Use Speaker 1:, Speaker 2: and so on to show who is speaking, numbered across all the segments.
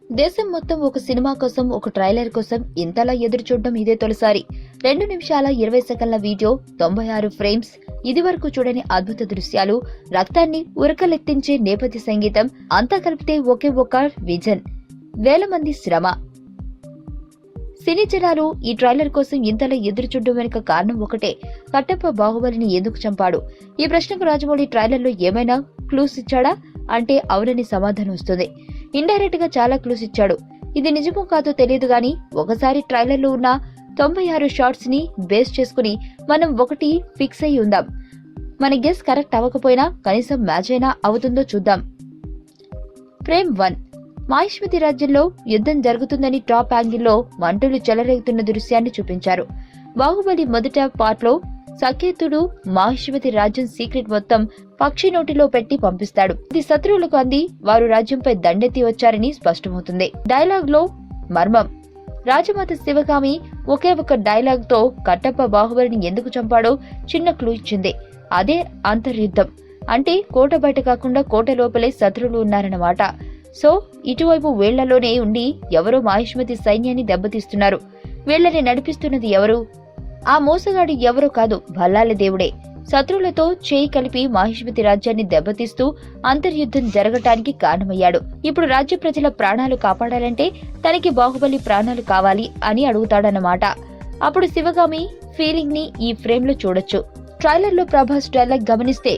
Speaker 1: దేశం మొత్తం ఒక సినిమా కోసం ఒక ట్రైలర్ కోసం ఇంతలా ఎదురు చూడడం ఇదే తొలిసారి. 2 నిమిషాల 20 సెకన్ల వీడియో, 96 ఫ్రేమ్స్, ఇదివరకు చూడని అద్భుత దృశ్యాలు, రక్తాన్ని ఉరకలెత్తించే నేపథ్య సంగీతం, అంతా కలిపితే ఒకే ఒక విజన్, వేల మంది శ్రమ. సినీ జనాలు ఈ ట్రైలర్ కోసం ఇంతలా ఎదురు చూడడం వెనుక కారణం ఒకటే, కట్టప్ప బాహుబలిని ఎందుకు చంపాడు? ఈ ప్రశ్నకు రాజమౌళి ట్రైలర్లో ఏమైనా క్లూస్ ఇచ్చాడా అంటే అవునని సమాధానం వస్తుంది. ఇండైరెక్ట్ గా చాలా క్లూస్ ఇచ్చాడు. ఇది నిజమో కాదో తెలియదు గాని ఒకసారి ట్రైలర్లో ఉన్న 96 షాట్స్ ని బేస్ చేసుకుని మనం ఒకటి ఫిక్స్ అయి ఉందాం. మన గెస్ కరెక్ట్ అవ్వకపోయినా కనీసం మ్యాచ్ అయినా అవుతుందో చూద్దాం. ఫ్రేమ్ 1. మాహిష్మతి రాజ్యంలో యుద్ధం జరుగుతుందని టాప్ యాంగిల్లో మంటలు చెలరేగుతున్న దృశ్యాన్ని చూపించారు. బాహుబలి మొదట పార్ట్ లో సకేతుడు మాహిష్మతి రాజ్యం సీక్రెట్ మొత్తం పక్షి నోటిలో పెట్టి పంపిస్తాడు. ఇది శత్రువులకు అంది వారు రాజ్యంపై దండెత్తి వచ్చారని స్పష్టమవుతుంది. డైలాగ్ లో మర్మం. రాజమాత శివగామి ఒకే ఒక డైలాగ్ తో కట్టప్ప బాహుబలిని ఎందుకు చంపాడో చిన్న క్లూ ఇచ్చింది. అదే అంతర్యుద్ధం. అంటే కోట బయట కాకుండా కోట లోపలే శత్రువులు ఉన్నారన్నమాట. సో ఇటువైపు వేళ్లలోనే ఉండి ఎవరో మాహిష్మతి సైన్యాన్ని దెబ్బతీస్తున్నారు. వీళ్లని నడిపిస్తున్నది ఎవరు? ఆ మోసగాడు ఎవరో కాదు, భల్లాల దేవుడే. శత్రువులతో చేయి కలిపి మాహిష్మతి రాజ్యాన్ని దెబ్బతీస్తూ అంతర్యుద్ధం జరగటానికి కారణమయ్యాడు. ఇప్పుడు రాజ్య ప్రజల ప్రాణాలు కాపాడాలంటే తనకి బాహుబలి ప్రాణాలు కావాలి అని అడుగుతాడన్నమాట. అప్పుడు శివగామి ఫీలింగ్ ని ఈ ఫ్రేమ్ లో చూడొచ్చు. ట్రైలర్ లో ప్రభాస్ డైలాగ్ గమనిస్తే,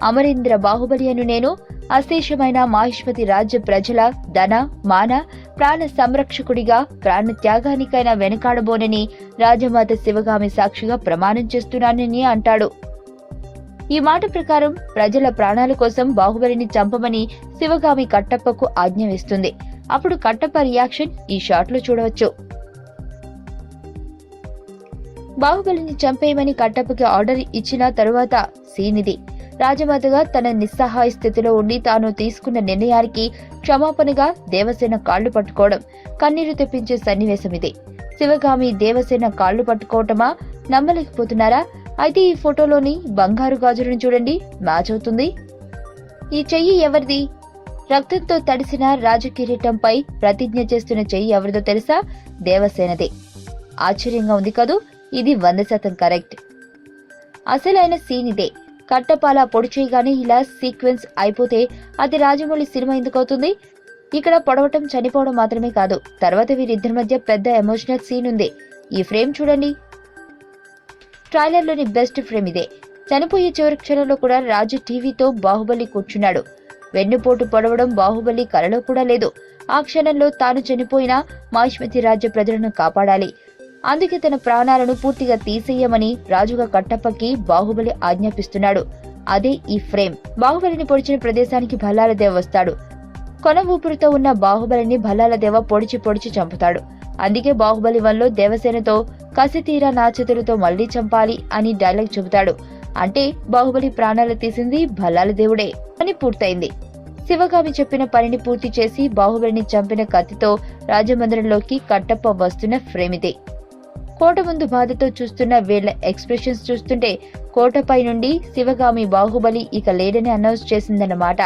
Speaker 1: అమరేంద్ర బాహుబలి అను నేను అశేషమైన మాహిష్మతి రాజ్య ప్రజల ధన మాన ప్రాణ సంరక్షకుడిగా ప్రాణ త్యాగానికైనా వెనకాడబోనని రాజమాత శివగామి సాక్షిగా ప్రమాణం చేస్తున్నానని అంటాడు. ఈ మాట ప్రకారం ప్రజల ప్రాణాల కోసం బాహుబలిని చంపమని శివగామి కట్టప్పకు ఆజ్ఞ వేస్తుంది. అప్పుడు కట్టప్ప రియాక్షన్ ఈ షాట్ లో చూడవచ్చు. బాహుబలిని చంపేయమని కట్టప్పకి ఆర్డర్ ఇచ్చిన తరువాత సీన్ ఇది. రాజమాతగా తన నిస్సహాయ స్థితిలో ఉండి తాను తీసుకున్న నిర్ణయానికి క్షమాపణగా దేవసేన కాళ్లు పట్టుకోవడం, కన్నీరు తెప్పించే సన్నివేశం ఇది. శివగామి దేవసేన కాళ్లు పట్టుకోవటమా? నమ్మలేకపోతున్నారా? అయితే ఈ ఫోటోలోని బంగారు గాజులను చూడండి, మ్యాచ్ అవుతుంది. ఈ చెయ్యి ఎవరిది? రక్తంతో తడిసిన రాజకిరీటంపై ప్రతిజ్ఞ చేస్తున్న చెయ్యి ఎవరిదో తెలుసా? దేవసేనదే. ఆశ్చర్యంగా ఉంది కదూ? ఇది 100% కరెక్ట్. అసలైన సీన్ ఇదే. కట్టపాల పొడి చేయగానే ఇలా సీక్వెన్స్ అయిపోతే అది రాజమౌళి సినిమా ఎందుకు అవుతుంది? ఇక్కడ పొడవటం చనిపోవడం మాత్రమే కాదు, తర్వాత వీరిద్దరి మధ్య పెద్ద ఎమోషనల్ సీన్ ఉంది. ఈ ఫ్రేమ్ చూడండి. ట్రైలర్ లోని బెస్ట్ ఫ్రేమ్ ఇదే. చనిపోయే చివరి క్షణంలో కూడా రాజు టీవీతో బాహుబలి కూర్చున్నాడు. వెన్నుపోటు పొడవడం బాహుబలి కలలో కూడా లేదు. ఆ క్షణంలో తాను చనిపోయినా మాహిష్మతి రాజ్య ప్రజలను కాపాడాలి, అందుకే తన ప్రాణాలను పూర్తిగా తీసేయమని రాజుగా కట్టప్పకి బాహుబలి ఆజ్ఞాపిస్తున్నాడు. అదే ఈ ఫ్రేమ్. బాహుబలిని పొడిచిన ప్రదేశానికి భల్లాల దేవ వస్తాడు. కొన ఊపిరితో ఉన్న బాహుబలిని భల్లాల దేవ పొడిచి చంపుతాడు. అందుకే బాహుబలి 1లో దేవసేనతో కసితీరా నా చేతులతో మళ్లీ చంపాలి అని డైలాగ్ చెబుతాడు. అంటే బాహుబలి ప్రాణాలు తీసింది భల్లాల దేవుడే అని పూర్తయింది. శివగామి చెప్పిన పనిని పూర్తి చేసి బాహుబలిని చంపిన కత్తితో రాజమందిరంలోకి కట్టప్ప వస్తున్న ఫ్రేమ్ ఇదే. కోట ముందు బాధతో చూస్తున్న వీళ్ల ఎక్స్ప్రెషన్స్ చూస్తుంటే కోటపై నుండి శివగామి బాహుబలి ఇక లేడని అనౌన్స్ చేసిందన్నమాట.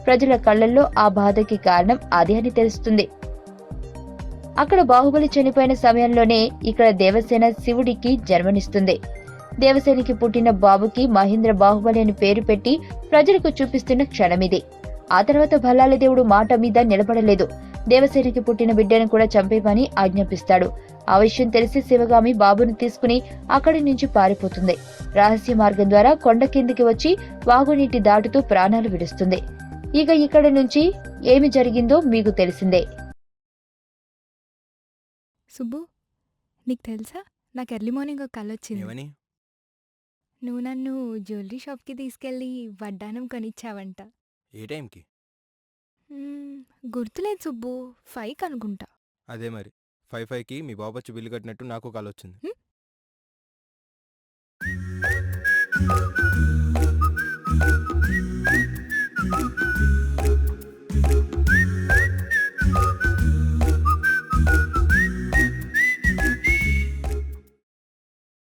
Speaker 1: ప్రజల కళ్లల్లో ఆ బాధకి కారణం అదే అని తెలుస్తుంది. అక్కడ బాహుబలి చనిపోయిన సమయంలోనే ఇక్కడ దేవసేన శివుడికి జన్మనిస్తుంది. దేవసేనకి పుట్టిన బాబుకి మహేంద్ర బాహుబలి అని పేరు పెట్టి ప్రజలకు చూపిస్తున్న క్షణమిది. ఆ తర్వాత భల్లాల దేవుడు మాట మీద నిలబడలేదు. దేవసేనకి పుట్టిన బిడ్డను కూడా చంపేమని ఆజ్ఞాపిస్తాడు. ఆ విషయం తెలిసి శివగామి బాబును తీసుకుని అక్కడి నుంచి పారిపోతుంది. రహస్య మార్గం ద్వారా కొండ కిందికి వచ్చి వాగునీటి దాటుతూ ప్రాణాలు విడుస్తుంది. ఇక ఇక్కడ నుంచి ఏమి జరిగిందో మీకు తెలిసిందే.
Speaker 2: సుబ్బు, నీకు తెలుసా, నాకు ఎర్లీ మార్నింగ్ ఒక కల వచ్చింది.
Speaker 3: ఏమని?
Speaker 2: నువ్వు నన్ను జ్యువెలరీ షాప్కి తీసుకెళ్ళి వడ్డానం కొనిచ్చావంట.
Speaker 3: ఏ టైంకి?
Speaker 2: గుర్తులేదు సుబ్బు, 5కి అనుకుంటా.
Speaker 3: అదే మరి 5కి మీ బాబు వచ్చి బిల్లు కట్టినట్టు నాకు కాల్ వచ్చింది.